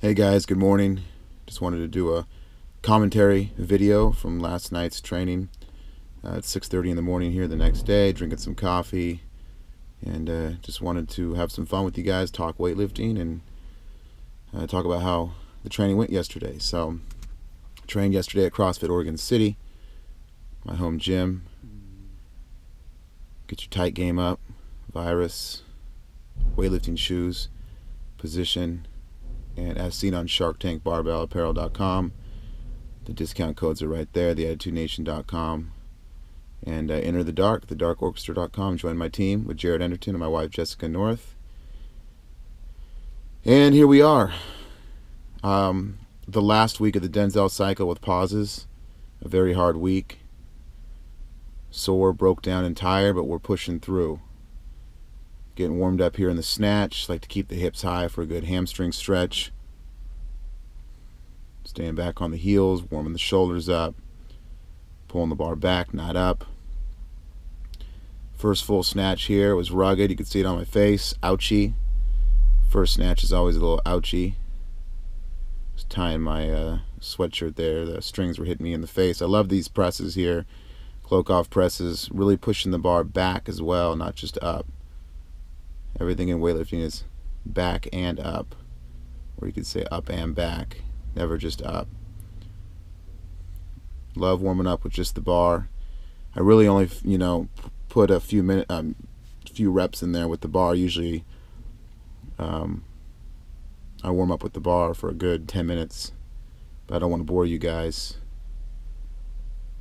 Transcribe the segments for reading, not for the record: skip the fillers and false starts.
Hey guys, good morning. Just wanted to do a commentary video from last night's training. It's 6:30 in the morning here the next day, drinking some coffee, and just wanted to have some fun with you guys, talk weightlifting, and talk about how the training went yesterday. So, trained yesterday at CrossFit Oregon City, my home gym. Get your tight game up, virus, weightlifting shoes, position, and as seen on Shark Tank BarbellApparel.com. The discount codes are right there, theattitudination.com. And enter the dark, thedarkorchestra.com. Join my team with Jared Enderton and my wife Jessica North. And here we are. The last week of the Denzel Cycle with pauses. A very hard week. Sore, broke down, and tired, but we're pushing through. Getting warmed up here in the snatch. Like to keep the hips high for a good hamstring stretch. Staying back on the heels, warming the shoulders up. Pulling the bar back, not up. First full snatch here was rugged. You can see it on my face. Ouchie. First snatch is always a little ouchie. Just tying my sweatshirt there. The strings were hitting me in the face. I love these presses here. Cloak off presses. Really pushing the bar back as well, not just up. Everything in weightlifting is back and up. Or you could say up and back. Never just up. Love warming up with just the bar. I really only, put a few reps in there with the bar. Usually, I warm up with the bar for a good 10 minutes, but I don't want to bore you guys.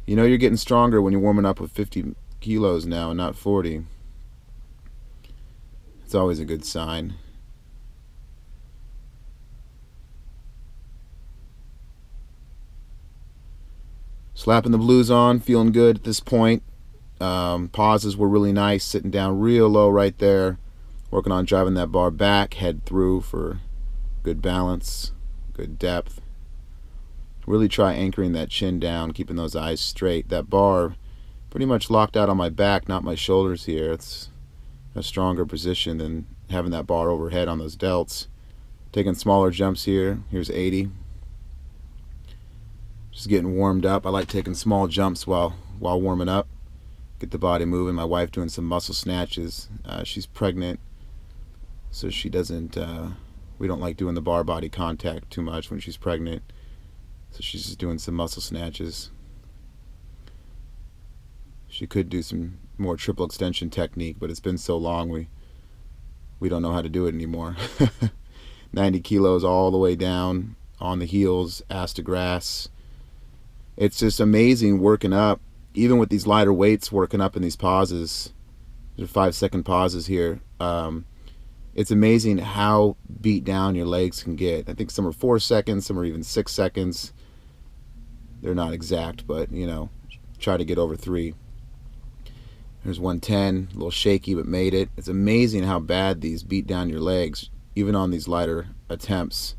You're getting stronger when you're warming up with 50 kilos now and not 40. It's always a good sign. Slapping the blues on, feeling good at this point. Pauses were really nice, sitting down real low right there. Working on driving that bar back, head through for good balance, good depth. Really try anchoring that chin down, keeping those eyes straight. That bar pretty much locked out on my back, not my shoulders here. It's a stronger position than having that bar overhead on those delts. Taking smaller jumps here. Here's 80. Just getting warmed up. I like taking small jumps while warming up. Get the body moving. My wife doing some muscle snatches. She's pregnant, so she doesn't. We don't like doing the bar body contact too much when she's pregnant. So she's just doing some muscle snatches. She could do some more triple extension technique, but it's been so long we don't know how to do it anymore. 90 kilos all the way down on the heels, ass to grass. It's just amazing working up, even with these lighter weights, working up in these pauses. There's 5-second pauses here. It's amazing how beat down your legs can get. I think some are 4 seconds, some are even 6 seconds. They're not exact, but try to get over 3. There's 110, a little shaky, but made it. It's amazing how bad these beat down your legs, even on these lighter attempts.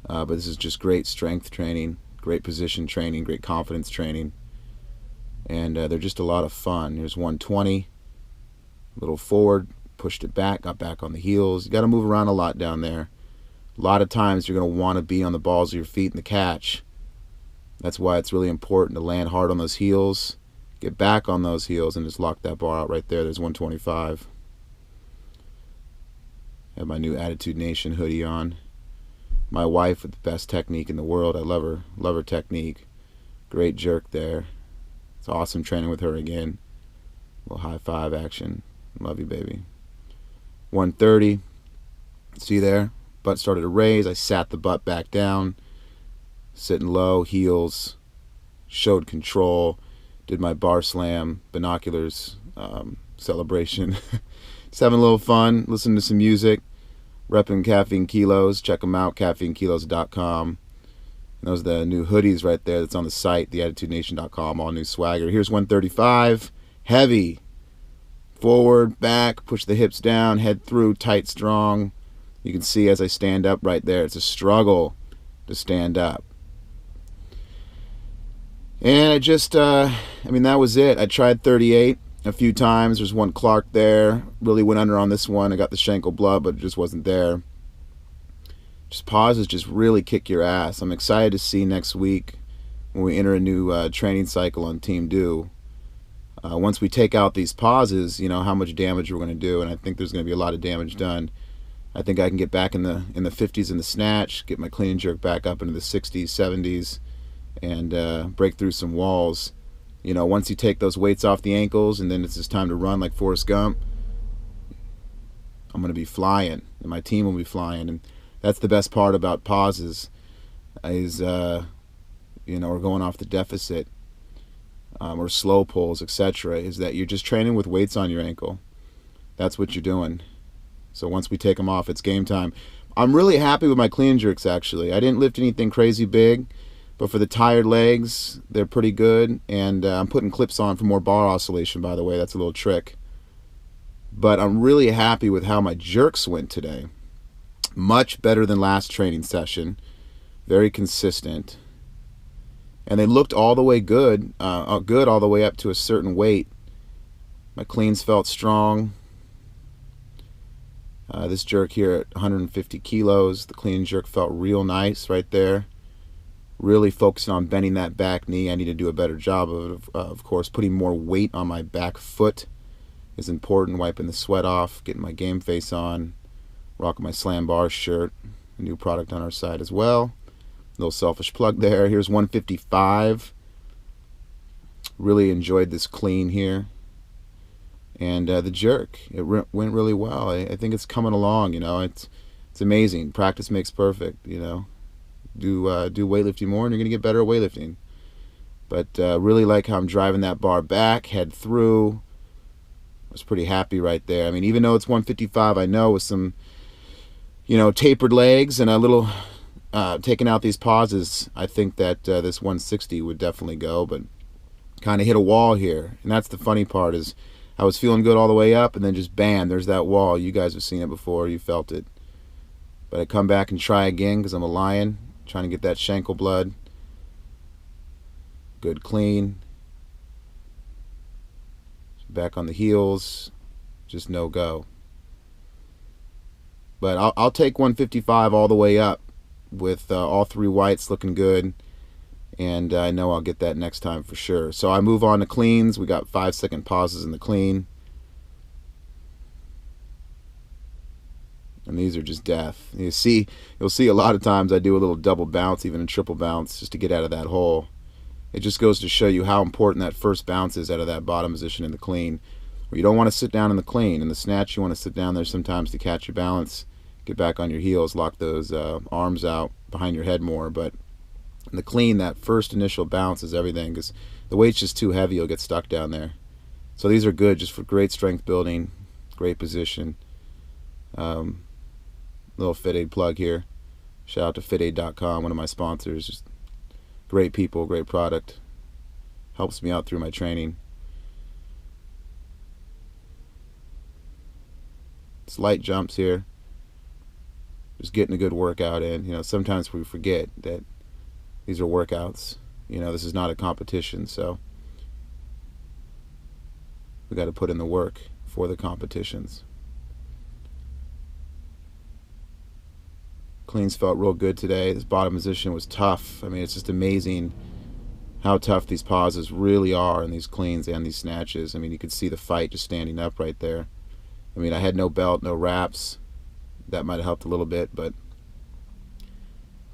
But this is just great strength training, great position training, great confidence training. And they're just a lot of fun. Here's 120, a little forward, pushed it back, got back on the heels. You got to move around a lot down there. A lot of times you're going to want to be on the balls of your feet in the catch. That's why it's really important to land hard on those heels, get back on those heels, and just lock that bar out right there. There's 125. I have my new Attitude Nation hoodie on. My wife with the best technique in the world. I love her technique. Great jerk there. It's awesome training with her again. A little high five action. Love you, baby. 130. See there? Butt started to raise. I sat the butt back down. Sitting low, heels. Showed control. Did my bar slam, binoculars celebration. Just having a little fun. Listening to some music. Repping Caffeine Kilos. Check them out, caffeinekilos.com. And those are the new hoodies right there that's on the site, theattitudination.com, all new swagger. Here's 135. Heavy. Forward, back, push the hips down, head through, tight, strong. You can see as I stand up right there, it's a struggle to stand up. And I just, that was it. I tried 38 a few times. There's one Clark there. Really went under on this one. I got the Schenkel blood, but it just wasn't there. Just pauses just really kick your ass. I'm excited to see next week when we enter a new training cycle on Team Do. Once we take out these pauses, you know, how much damage we're going to do, and I think there's going to be a lot of damage done. I think I can get back in the 50s in the snatch, get my clean and jerk back up into the 60s, 70s, and break through some walls. You know, once you take those weights off the ankles and then it's just time to run like Forrest Gump, I'm going to be flying, and my team will be flying. And that's the best part about pauses is, you know, or going off the deficit, or slow pulls, etc., is that you're just training with weights on your ankle. That's what you're doing. So once we take them off, it's game time. I'm really happy with my clean jerks, actually. I didn't lift anything crazy big, but for the tired legs, they're pretty good. And I'm putting clips on for more bar oscillation, by the way. That's a little trick. But I'm really happy with how my jerks went today. Much better than last training session. Very consistent. And they looked all the way good all the way up to a certain weight. My cleans felt strong. This jerk here at 150 kilos, the clean jerk felt real nice right there. Really focusing on bending that back knee. I need to do a better job of course, putting more weight on my back foot is important. Wiping the sweat off, getting my game face on, rocking my Slam Bar shirt, a new product on our side as well. Little selfish plug there. Here's 155. Really enjoyed this clean here. And the jerk, it went really well. I think it's coming along, you know. It's amazing. Practice makes perfect, you know. Do weightlifting more and you're going to get better at weightlifting. But really like how I'm driving that bar back, head through. I was pretty happy right there. I mean, even though it's 155, I know with some, you know, tapered legs and a little taking out these pauses, I think that this 160 would definitely go, but kind of hit a wall here. And that's the funny part is I was feeling good all the way up and then just bam, there's that wall. You guys have seen it before, you felt it. But I come back and try again because I'm a lion, trying to get that Schenkel blood. Good clean. Back on the heels, just no go. But I'll take 155 all the way up with all three whites looking good, and I know I'll get that next time for sure. So I move on to cleans. We got 5-second pauses in the clean, and these are just death. You'll see a lot of times I do a little double bounce, even a triple bounce, just to get out of that hole. It just goes to show you how important that first bounce is out of that bottom position in the clean. Where you don't want to sit down in the clean. In the snatch, you want to sit down there sometimes to catch your balance, get back on your heels, lock those arms out behind your head more. But in the clean, that first initial bounce is everything because the weight's just too heavy, you'll get stuck down there. So these are good just for great strength building, great position. Little FitAid plug here. Shout out to fitaid.com, one of my sponsors. Just great people, great product. Helps me out through my training. Slight jumps here. Just getting a good workout in. You know, sometimes we forget that these are workouts. You know, this is not a competition, so we got to put in the work for the competitions. Cleans felt real good today. This bottom position was tough. I mean, it's just amazing how tough these pauses really are in these cleans and these snatches. I mean, you could see the fight just standing up right there. I mean, I had no belt, no wraps. That might have helped a little bit, but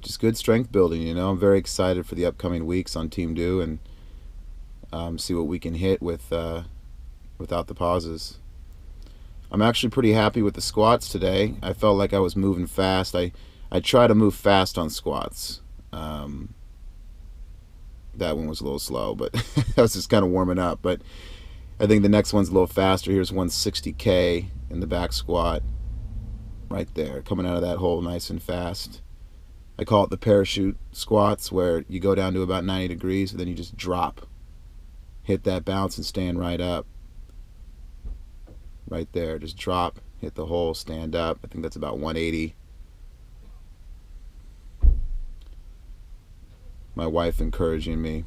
just good strength building, you know. I'm very excited for the upcoming weeks on Team Do and see what we can hit with without the pauses. I'm actually pretty happy with the squats today. I felt like I was moving fast. I try to move fast on squats. That one was a little slow, but I was just kind of warming up. But I think the next one's a little faster. Here's 160K in the back squat. Right there, coming out of that hole nice and fast. I call it the parachute squats, where you go down to about 90 degrees and then you just drop. Hit that bounce and stand right up. Right there, just drop, hit the hole, stand up. I think that's about 180. My wife encouraging me.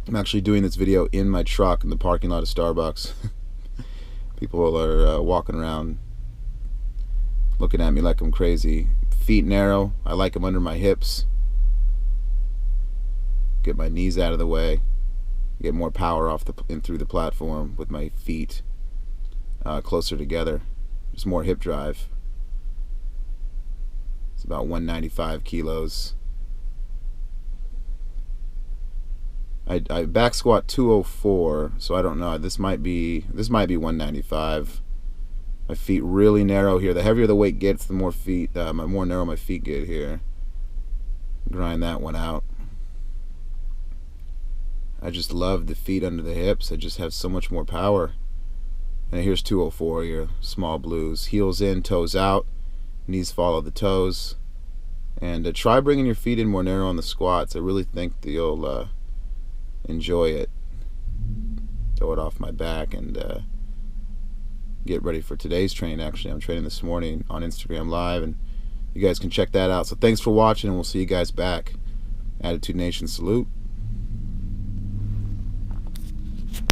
I'm actually doing this video in my truck in the parking lot of Starbucks. People are walking around looking at me like I'm crazy, feet narrow. I like them under my hips. Get my knees out of the way. Get more power off and through the platform with my feet closer together. Just more hip drive. It's about 195 kilos. I back squat 204, so I don't know. This might be 195. My feet really narrow here. The heavier the weight gets, the more more narrow my feet get here. Grind that one out. I just love the feet under the hips. I just have so much more power. And here's 204 here, small blues. Heels in, toes out, knees follow the toes. And try bringing your feet in more narrow on the squats. I really think that you'll enjoy it. Throw it off my back and get ready for today's training. Actually, I'm training this morning on Instagram Live, and you guys can check that out. So thanks for watching, and we'll see you guys back. Attitude Nation salute.